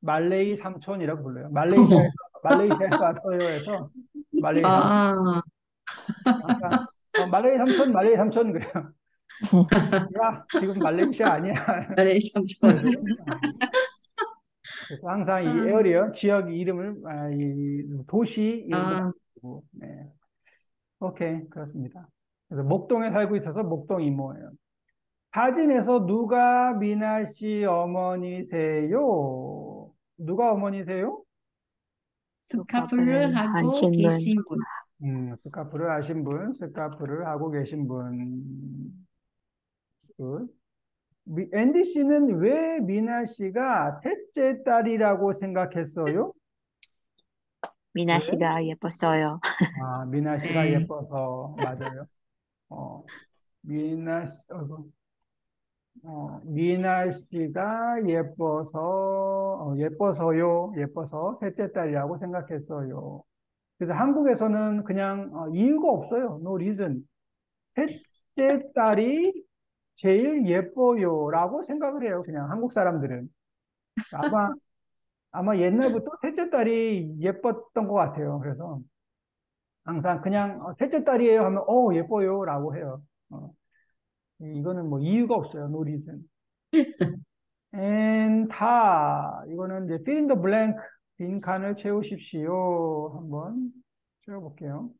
말레이 삼촌이라고 불러요. 말레이시아에서 왔어요 해서 말레이 삼촌. 말레이 삼촌 그래요. 야, 지금 말레이시아 아니야. 말레이 삼촌. 그래서 항상 이 에어리어 지역 이름을 이 도시 이름을 바꾸고. 네. 오케이, 그렇습니다. 그래서 목동에 살고 있어서 목동 이모예요. 사진에서 누가 미나 씨 어머니세요? 누가 어머니세요? 스카프를 하고 계신 분. 스카프를 하신 분, 스카프를 하고 계신 분. 앤디 씨는 왜 미나 씨가 셋째 딸이라고 생각했어요? 미나 씨가 예뻤어요. 미나 씨가 예뻐서, 맞아요. 미나 씨가 예뻐서 셋째 딸이라고 생각했어요. 그래서 한국에서는 그냥 이유가 없어요. No reason. 셋째 딸이 제일 예뻐요라고 생각을 해요. 그냥 한국 사람들은. 아마 옛날부터 셋째 딸이 예뻤던 것 같아요. 그래서 항상 그냥 셋째 딸이에요 하면 예뻐요라고 해요. 이거는 뭐 이유가 없어요. No reason. and 이거는 이제 fill in the blank 빈 칸을 채우십시오. 한번 채워볼게요.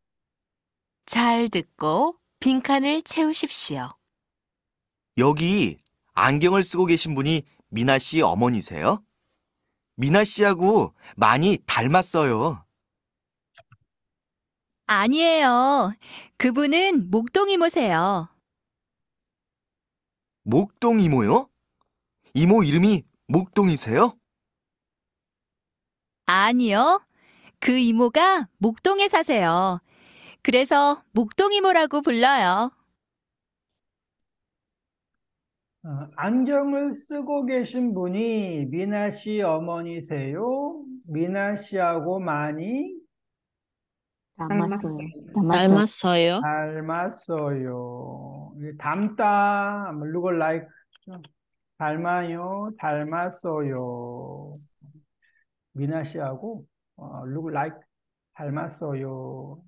잘 듣고 빈칸을 채우십시오. 여기 안경을 쓰고 계신 분이 미나 씨 어머니세요? 미나 씨하고 많이 닮았어요. 아니에요. 그분은 목동 이모세요. 목동 이모요? 이모 이름이 목동이세요? 아니요. 그 이모가 목동에 사세요. 그래서 목동 이모라고 불러요. 안경을 쓰고 계신 분이 미나 씨 어머니세요? 미나 씨하고 많이 닮았어요. 닮았어요. 닮다, look like, 닮았어요. 미나 씨하고 look like, 닮았어요.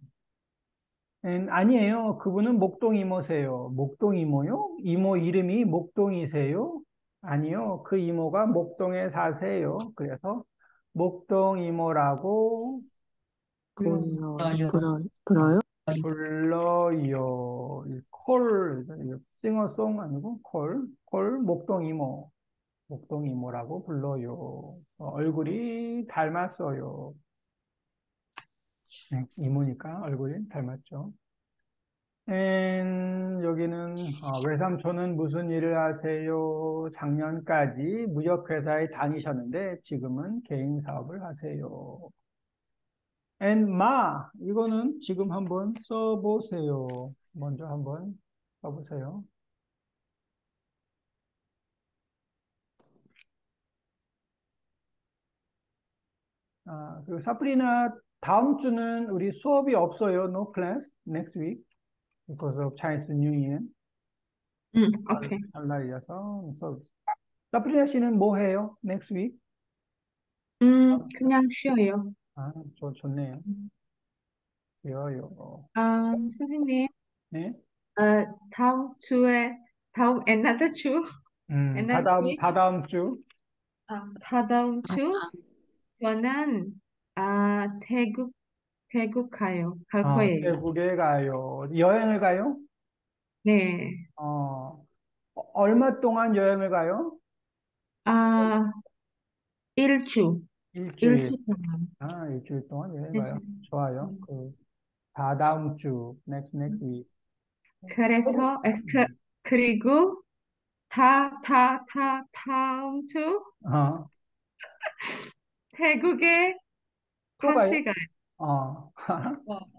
아니에요. 그분은 목동 이모세요. 목동 이모요? 이모 이름이 목동이세요? 아니요. 그 이모가 목동에 사세요. 그래서 목동 이모라고 불러요? 불러요. 싱어송 아니고 목동 이모. 목동 이모라고 불러요. 얼굴이 닮았어요. 네, 이모니까 얼굴이 닮았죠. 여기는 외삼촌은 무슨 일을 하세요? 작년까지 무역회사에 다니셨는데 지금은 개인 사업을 하세요. 이거는 지금 한번 써보세요. 먼저 한번 써보세요. 그리고 사프리나 다음 주는 우리 수업이 없어요. No class next week because of Chinese New Year. Okay. 설날이어서. 사프리나 씨는 뭐 해요? Next week? 그냥 쉬어요. 좋네요. 쉬어요. 선생님, 네? 다음 주에, another 주, another week, 다다음 주. 다다음 주, 저는, 갈 거예요. 태국에 가요. 여행을 가요? 네. 얼마 동안 여행을 가요? 아, 일주 일주일. 동안. 일주일 동안 여행 네. 가요. 좋아요. 다다음 주, next week. 그래서, 그리고, 다음 주, 어, 태국에 또 가요? 다시 가요. 어,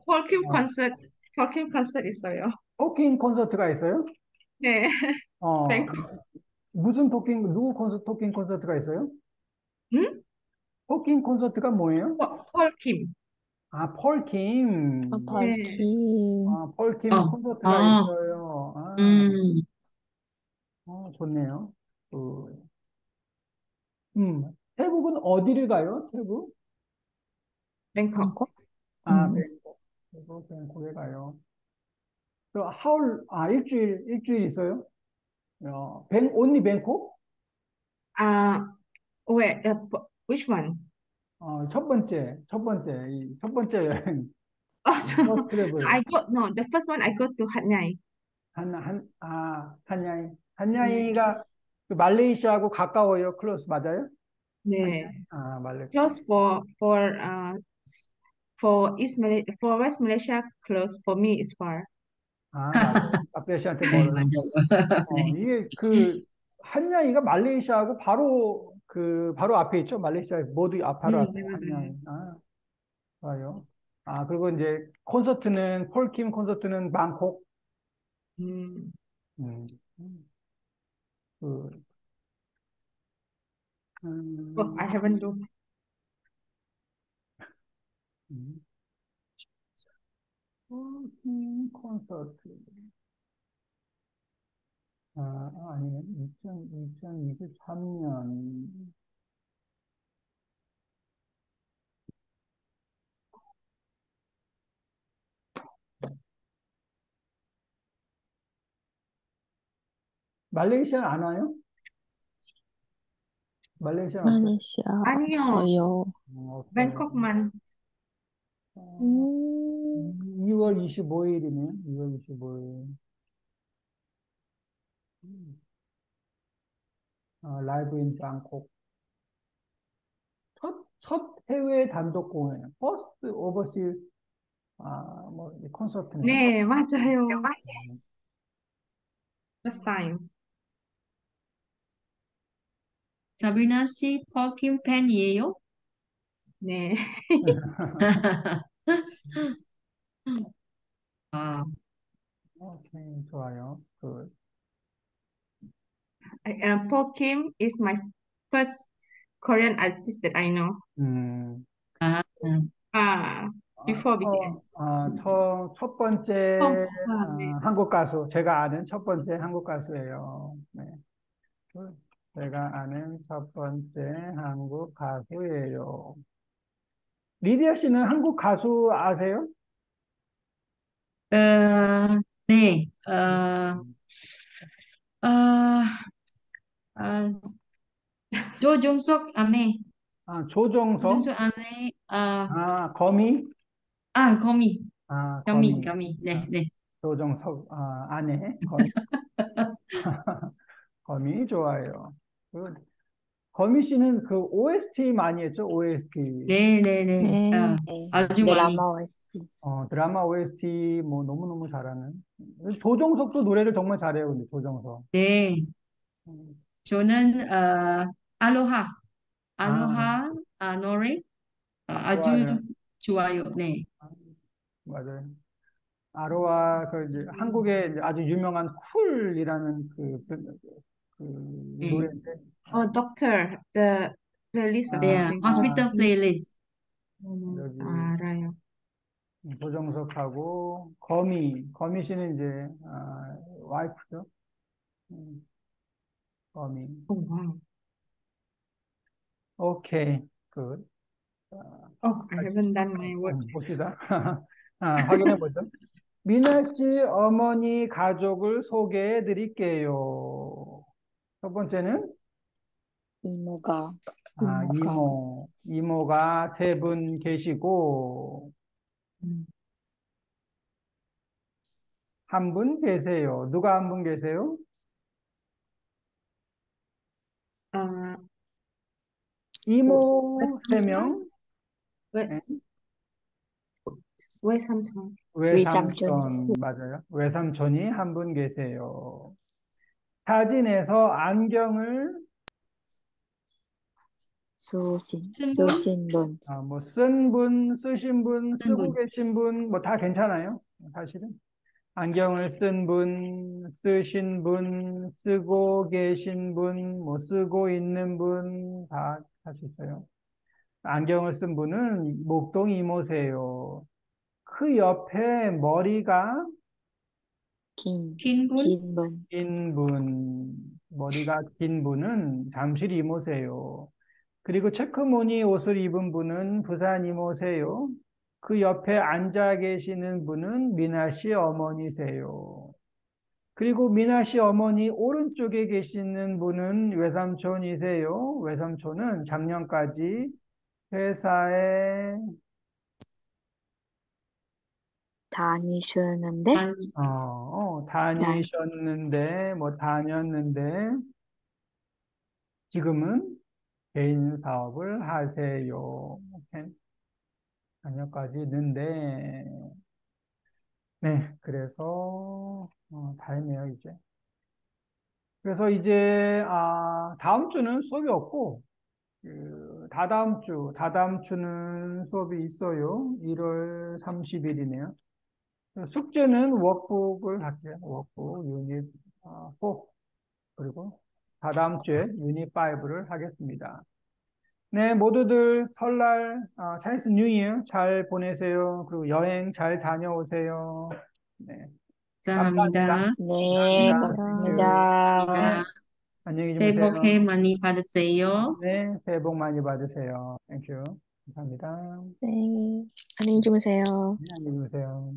폴킴 콘서트 있어요. 토킹 콘서트가 있어요? 네. 어, 뱅콕. 누구 토킹 콘서트가 있어요? 응? 토킹 콘서트가 뭐예요? 폴킴. 폴킴. 네. 벌킴. 폴킴 콘서트가 있어요. 좋네요. 태국은 어디를 가요? 태국? 뱅콕. 뱅콕에 가요. 일주일 있어요? only 뱅콕? Wait, which one? 첫 번째 여행. Oh, 트래블. the first one I go to Hat Yai. 한야이. 한야이가 그 말레이시아하고 가까워요. 클로스 맞아요? 네. 말레이시아. Close for West Malaysia close for me is far. 맞아요. 아베시한테 네, 멀어요. 맞아요. 이게 한야이가 말레이시아하고 바로 앞에 있죠. 말레이시아 모두 바로 앞에 네, 맞아요. 한야이. 좋아요. 그리고 이제 폴킴 콘서트는 방콕. 음. 음, 그, I haven't do. 폴킴 콘서트. 아니요. 2023년. 말레이시아 안 와요? 말레이시아 없어요? 말레이시아 아니요. 없어요. 없어요. 뱅콕만. 2월 25일이네요. 2월 25일. 라이브 인 방콕. 첫 해외 단독 공연. 퍼스트 오버시스, 콘서트네. 네, 맞아요. First time. 사브리나 씨 폴킴 팬이에요? 네. 오케이, 좋아요. Paul Kim is my first Korean artist that I know. 아, Before BTS. 첫 번째 네. 한국 가수, 제가 아는 첫 번째 한국 가수예요. 네. 제가 아는 첫 번째 한국 가수예요. 리디아 씨는 한국 가수 아세요? 네, 조종석 안에, 조종석? 조종석 안에, 거미? 거미, 거미. 네, 네. 조종석, 아내, 거미. 거미 좋아요. 거미 씨는 그 OST 많이 했죠? OST. 네네네. 네. 아주 많이. 드라마 OST. 드라마 OST 뭐 너무너무 잘하는. 조정석도 노래를 정말 잘해요, 근데 조정석. 네. 음, 저는 알로하. 아, 알로하 노래 아주 좋아요. 좋아요. 네. 맞아요. 아로하 그 이제 한국에 이제 아주 유명한 쿨이라는 그 네. 노래인데 Oh, doctor, the playlist of 네. 아, something. hospital playlist. 여기 알아요. 조정석하고 거미 씨는 이제 와이프죠. 음, 거미. Oh, wow. 오케이, 굿. Oh, I haven't done my work. 봅시다. 확인해 보죠. 미나 씨 어머니 가족을 소개해 드릴게요. 첫 번째는 이모가, 이모가, 이모가 세 분 계시고 음, 한 분 계세요. 누가 한 분 계세요? Uh, 이모 세 명, West, 네, West Samsung. 외삼촌, 외삼촌 맞아요. 외삼촌이 한 분 계세요. 사진에서 안경을 수신, 쓴 분? 수신분, 뭐 쓴 분, 쓰신 분, 쓴 쓰고 분. 계신 분, 뭐 다 괜찮아요. 사실은. 안경을 쓴 분, 쓰신 분, 쓰고 계신 분, 뭐 쓰고 있는 분, 다 할 수 있어요. 안경을 쓴 분은 목동 이모세요. 그 옆에 머리가 긴 분? 긴 분, 긴 분, 머리가 긴 분은 잠실 이모세요. 그리고 체크무늬 옷을 입은 분은 부산 이모세요. 그 옆에 앉아 계시는 분은 미나 씨 어머니세요. 그리고 미나 씨 어머니 오른쪽에 계시는 분은 외삼촌이세요. 외삼촌은 작년까지 회사에 다니셨는데, 다니셨는데, 뭐 다녔는데, 지금은 개인 사업을 하세요. 작년까지 있는데, 네, 그래서, 다 했네요, 이제. 그래서 이제, 다음 주는 수업이 없고, 다다음 주는 수업이 있어요. 1월 30일이네요. 숙제는 워크북을 할게요. 워크북 유닛 4. 그리고 다다음 주에 유닛 5를 하겠습니다. 네, 모두들 설날, 차이스 뉴 이어 잘 보내세요. 그리고 여행 잘 다녀오세요. 네, 감사합니다. 감사합니다. 네, 감사합니다. 감사합니다. 감사합니다. 안녕히 새해 복 주무세요. 많이 받으세요. 네, 새해 복 많이 받으세요. 땡큐. 감사합니다. 네. 안녕히 주무세요. 네, 안녕히 주무세요.